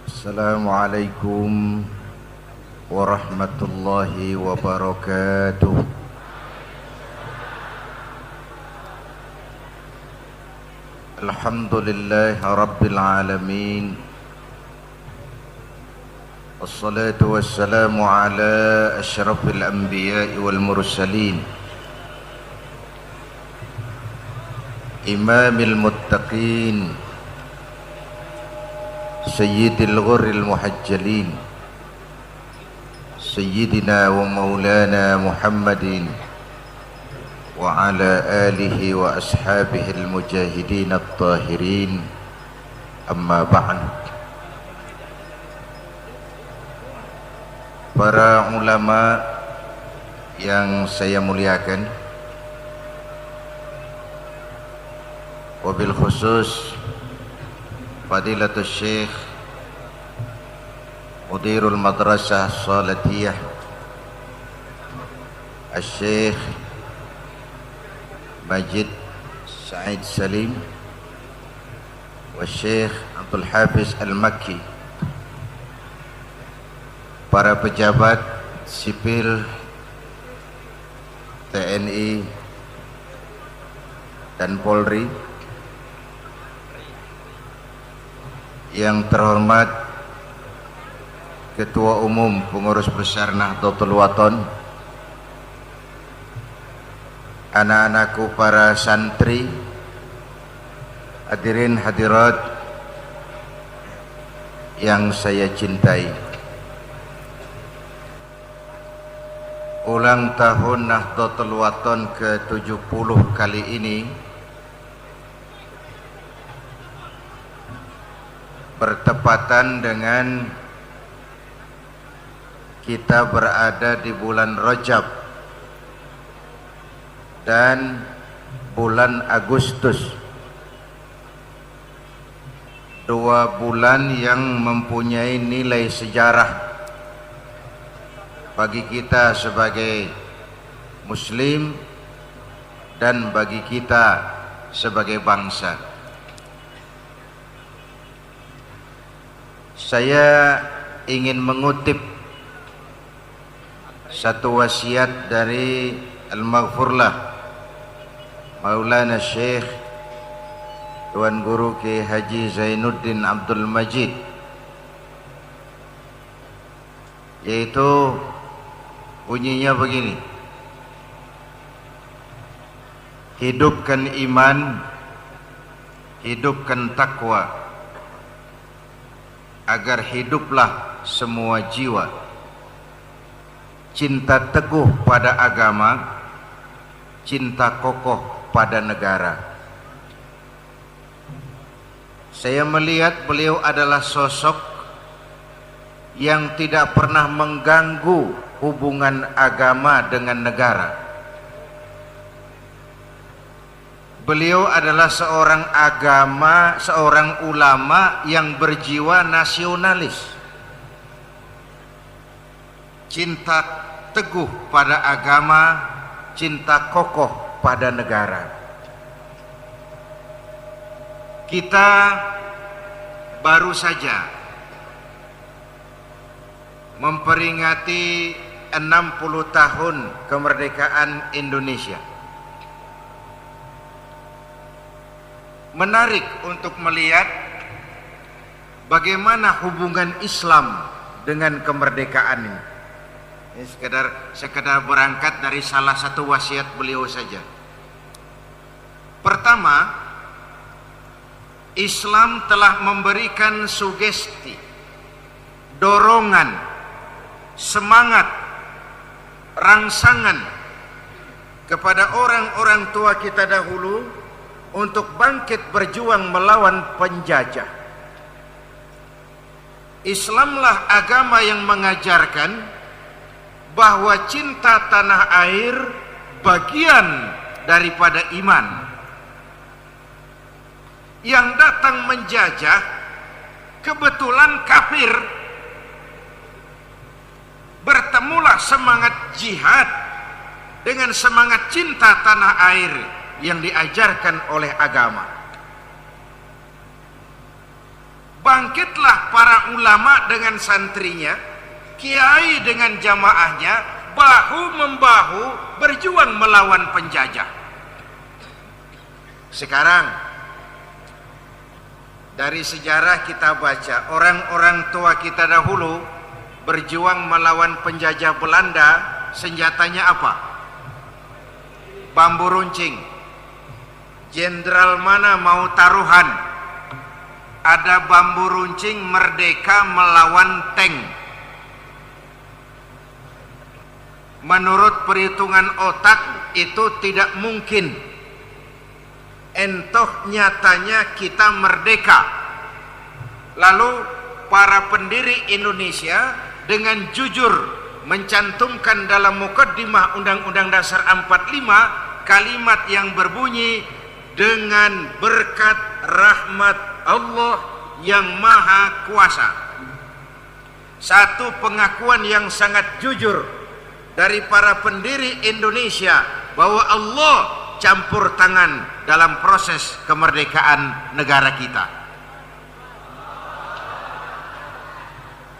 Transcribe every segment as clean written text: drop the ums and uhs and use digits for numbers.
Assalamualaikum warahmatullahi wabarakatuh. Alhamdulillahi rabbil alamin. Wassalatu wassalamu ala asyrafil anbiya'i wal mursalin, imamil muttaqin, sayyidil ghurril muhajjalin, sayyidina wa maulana Muhammadin wa ala alihi wa ashabihi al-mujahidin at-tahirin. Amma ba'd. Para ulama yang saya muliakan, wabil khusus Fadilatul Syekh Mudirul Madrasah Salatiyah Al-Syekh Majid Said Salim wa Syekh Abdul Hafiz Al-Makki, para pejabat sipil TNI dan Polri, yang terhormat Ketua Umum Pengurus Besar Nahdlatul Wathon, anak-anakku para santri, hadirin hadirat yang saya cintai. Ulang tahun Nahdlatul Wathon ke-70 kali ini bertepatan dengan kita berada di bulan Rajab dan bulan Agustus, dua bulan yang mempunyai nilai sejarah bagi kita sebagai Muslim dan bagi kita sebagai bangsa. Saya ingin mengutip satu wasiat dari Al-Maghfurlah Maulana Syekh Tuan Guru Kiai Haji Zainuddin Abdul Majid, yaitu bunyinya begini: hidupkan iman, hidupkan takwa, agar hiduplah semua jiwa. Cinta teguh pada agama, cinta kokoh pada negara. Saya melihat beliau adalah sosok yang tidak pernah mengganggu hubungan agama dengan negara. Beliau adalah seorang ulama yang berjiwa nasionalis, cinta teguh pada agama, cinta kokoh pada negara. Kita baru saja memperingati 60 tahun kemerdekaan Indonesia. Menarik untuk melihat bagaimana hubungan Islam dengan kemerdekaan ini. Ini sekedar berangkat dari salah satu wasiat beliau saja. Pertama, Islam telah memberikan sugesti, dorongan, semangat, rangsangan kepada orang-orang tua kita dahulu untuk bangkit berjuang melawan penjajah. Islamlah agama yang mengajarkan bahwa cinta tanah air bagian daripada iman. Yang datang menjajah kebetulan kafir, bertemulah semangat jihad dengan semangat cinta tanah air yang diajarkan oleh agama. bangkitlah para ulama dengan santrinya, kiai dengan jamaahnya, bahu-membahu berjuang melawan penjajah. Sekarang dari sejarah kita baca, orang-orang tua kita dahulu berjuang melawan penjajah Belanda, senjatanya apa? Bambu runcing. Jenderal mana mau taruhan? Ada bambu runcing, merdeka melawan tank. Menurut perhitungan otak itu tidak mungkin. Entoh nyatanya kita merdeka. Lalu para pendiri Indonesia dengan jujur mencantumkan dalam mukaddimah Undang-Undang Dasar 45 kalimat yang berbunyi, dengan berkat rahmat Allah yang Maha Kuasa. Satu pengakuan yang sangat jujur dari para pendiri Indonesia bahwa Allah campur tangan dalam proses kemerdekaan negara kita.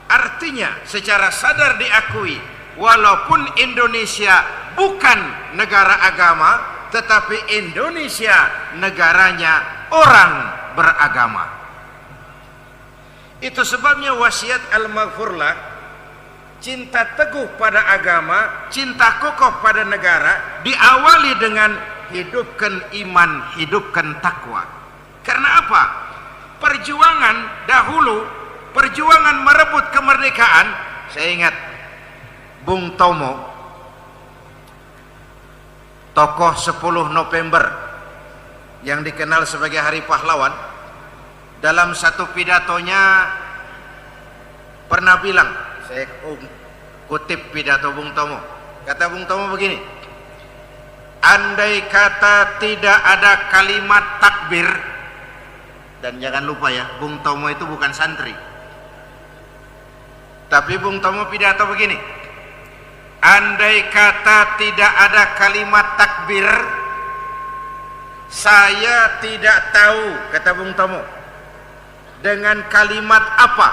Artinya secara sadar diakui, walaupun Indonesia bukan negara agama, tetapi Indonesia negaranya orang beragama. Itu sebabnya wasiat Al-Maghfurlah, cinta teguh pada agama, cinta kokoh pada negara, diawali dengan hidupkan iman, hidupkan takwa. Karena apa? Perjuangan dahulu, perjuangan merebut kemerdekaan, saya ingat Bung Tomo, tokoh 10 November yang dikenal sebagai Hari Pahlawan, dalam satu pidatonya pernah bilang, saya kutip pidato Bung Tomo, kata Bung Tomo begini, andai kata tidak ada kalimat takbir, dan jangan lupa ya, Bung Tomo itu bukan santri, tapi Bung Tomo pidato begini, andai kata tidak ada kalimat takbir, saya tidak tahu, kata Bung Tomo, dengan kalimat apa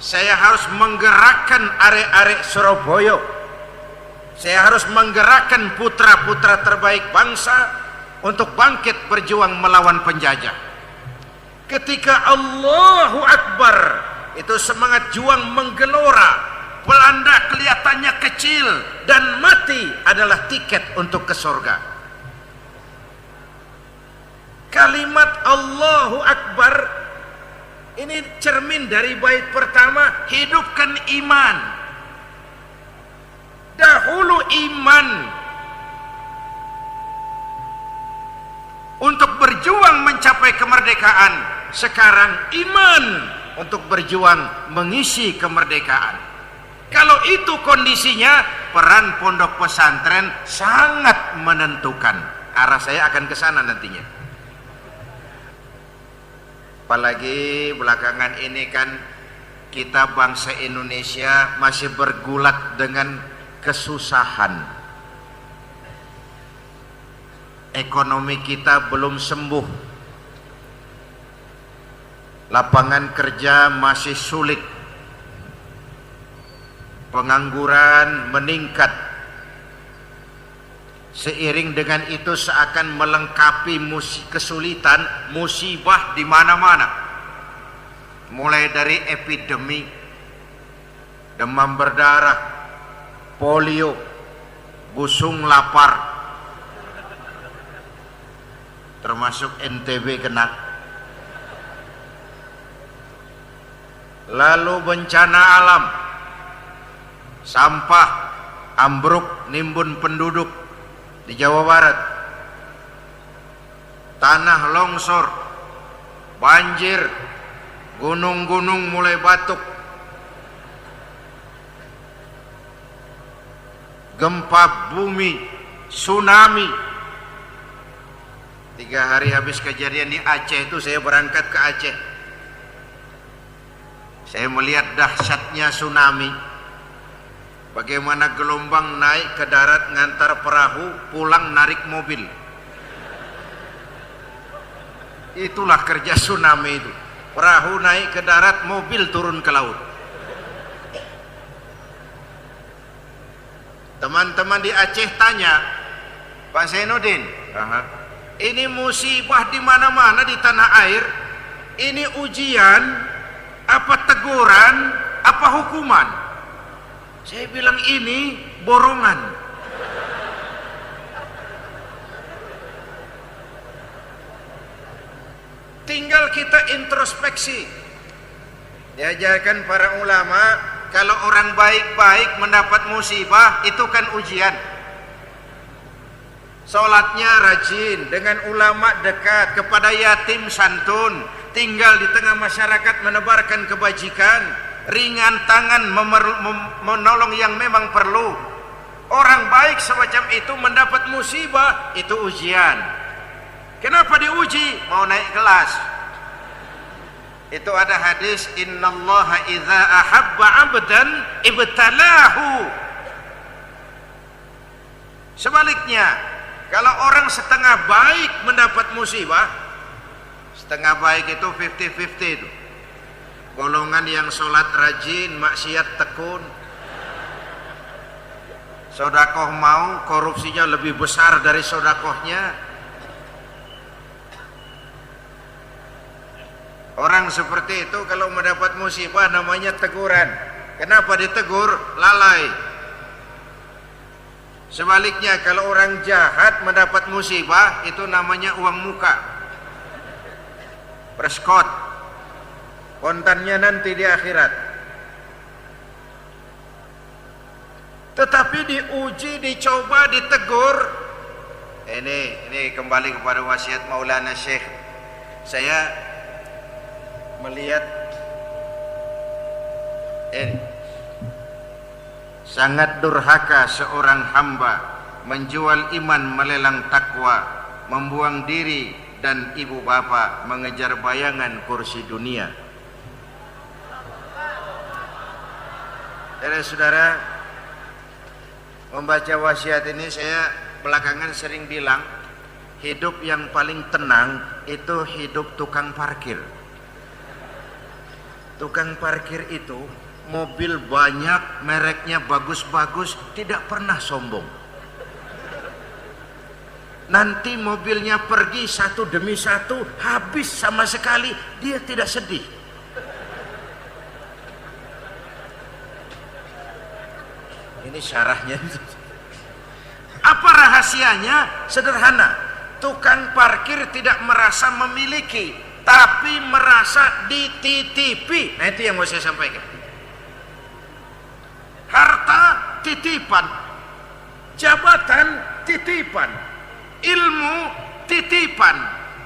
saya harus menggerakkan arek-arek Surabaya, saya harus menggerakkan putra-putra terbaik bangsa untuk bangkit berjuang melawan penjajah. Ketika Allahu Akbar, itu semangat juang menggelora, Belanda kelihatannya kecil, dan mati adalah tiket untuk ke surga. Kalimat Allahu Akbar ini cermin dari bait pertama, hidupkan iman. Dahulu iman untuk berjuang mencapai kemerdekaan, sekarang iman untuk berjuang mengisi kemerdekaan. Kalau itu kondisinya, peran pondok pesantren sangat menentukan. Arah saya akan ke sana nantinya. Apalagi belakangan ini kan kita bangsa Indonesia masih bergulat dengan kesusahan. Ekonomi kita belum sembuh. Lapangan kerja masih sulit. Pengangguran meningkat. Seiring dengan itu seakan melengkapi kesulitan, musibah di mana-mana. Mulai dari epidemi, demam berdarah, polio, busung lapar, termasuk NTB kena. Lalu bencana alam, sampah, ambruk, nimbun penduduk di Jawa Barat, tanah longsor, banjir, gunung-gunung mulai batuk, gempa bumi, tsunami. 3 hari habis kejadian di Aceh itu saya berangkat ke Aceh. Saya melihat dahsyatnya tsunami. Bagaimana gelombang naik ke darat ngantar perahu, pulang narik mobil. Itulah kerja tsunami itu. Perahu naik ke darat, mobil turun ke laut. Teman-teman di Aceh tanya, Pak Zainuddin, ini musibah di mana-mana di tanah air. Ini ujian, apa teguran, apa hukuman? Saya bilang ini borongan. Tinggal kita introspeksi. Diajarkan para ulama, kalau orang baik-baik mendapat musibah, itu kan ujian. Sholatnya rajin, dengan ulama dekat, kepada yatim santun, tinggal di tengah masyarakat menebarkan kebajikan, ringan tangan menolong yang memang perlu. Orang baik semacam itu mendapat musibah, itu ujian. Kenapa diuji? Mau naik kelas. Itu ada hadis, innallaha idza ahabba 'abdan ibtalahu. Sebaliknya, kalau orang setengah baik mendapat musibah, setengah baik itu 50-50 itu. Golongan yang sholat rajin, maksiat tekun. Sodakoh mau, korupsinya lebih besar dari sodakohnya. Orang seperti itu kalau mendapat musibah namanya teguran. Kenapa ditegur? Lalai. Sebaliknya kalau orang jahat mendapat musibah, itu namanya uang muka, perskot, kontannya nanti di akhirat. Tetapi diuji, dicoba, ditegur. Ini kembali kepada wasiat Maulana Syekh. Saya melihat ini sangat durhaka seorang hamba menjual iman melelang takwa, membuang diri dan ibu bapa mengejar bayangan kursi dunia. Saudara, membaca wasiat ini saya belakangan sering bilang, hidup yang paling tenang itu hidup tukang parkir. Tukang parkir itu mobil banyak, mereknya bagus-bagus, tidak pernah sombong. Nanti mobilnya pergi satu demi satu, habis sama sekali, dia tidak sedih. Ini syarahnya. Apa rahasianya? Sederhana. Tukang parkir tidak merasa memiliki, tapi merasa dititipi. Nah, itu yang mau saya sampaikan. Harta titipan, jabatan titipan, ilmu titipan,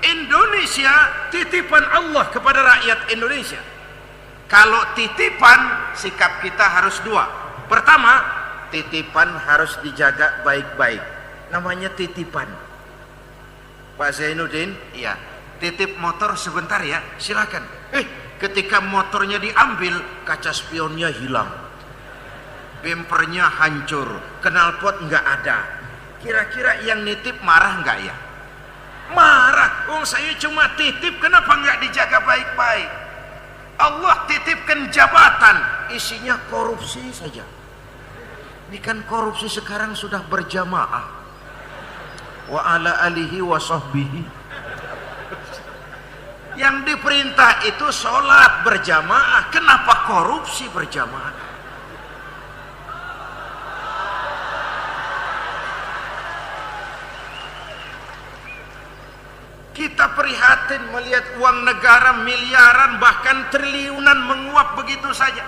Indonesia titipan Allah kepada rakyat Indonesia. Kalau titipan, sikap kita harus dua. Pertama, titipan harus dijaga baik-baik. Namanya titipan. Pak Zainuddin, iya, titip motor sebentar ya, silakan. Ketika motornya diambil, kaca spionnya hilang, bempernya hancur, knalpot nggak ada. Kira-kira yang nitip marah nggak ya? Marah. Saya cuma titip, kenapa nggak dijaga baik-baik? Allah titipkan jabatan, isinya korupsi saja. Ini kan korupsi sekarang sudah berjamaah. Wa ala alihi wa sahbihi. Yang diperintah itu sholat berjamaah, kenapa korupsi berjamaah? Kita prihatin melihat uang negara miliaran bahkan triliunan menguap begitu saja.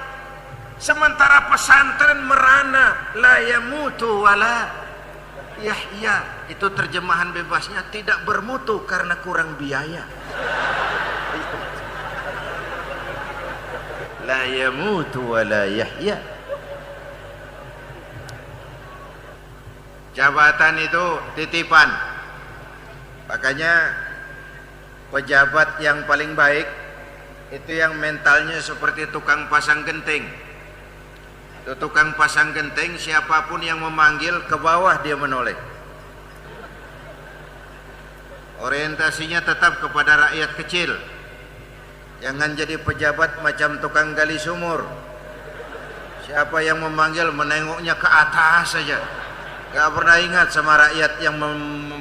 Sementara pesantren merana, la yamutu wala yahya. Itu terjemahan bebasnya, tidak bermutu karena kurang biaya. La yamutu wala yahya. Jabatan itu titipan. Makanya pejabat yang paling baik itu yang mentalnya seperti tukang pasang genting. Itu tukang pasang genting, siapapun yang memanggil ke bawah dia menoleh. Orientasinya tetap kepada rakyat kecil. Jangan jadi pejabat macam tukang gali sumur. Siapa yang memanggil menengoknya ke atas saja. Gak pernah ingat sama rakyat yang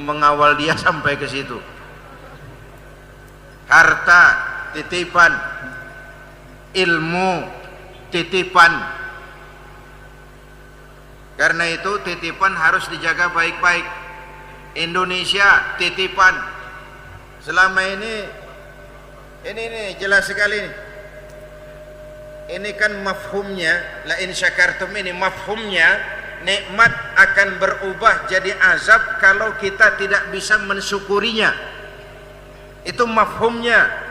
mengawal dia sampai ke situ. Harta titipan, ilmu titipan. Karena itu titipan harus dijaga baik-baik. Indonesia titipan. Selama ini jelas sekali nih. Ini kan mafhumnya, la in syakartum, ini mafhumnya nikmat akan berubah jadi azab kalau kita tidak bisa mensyukurinya. Itu mafhumnya.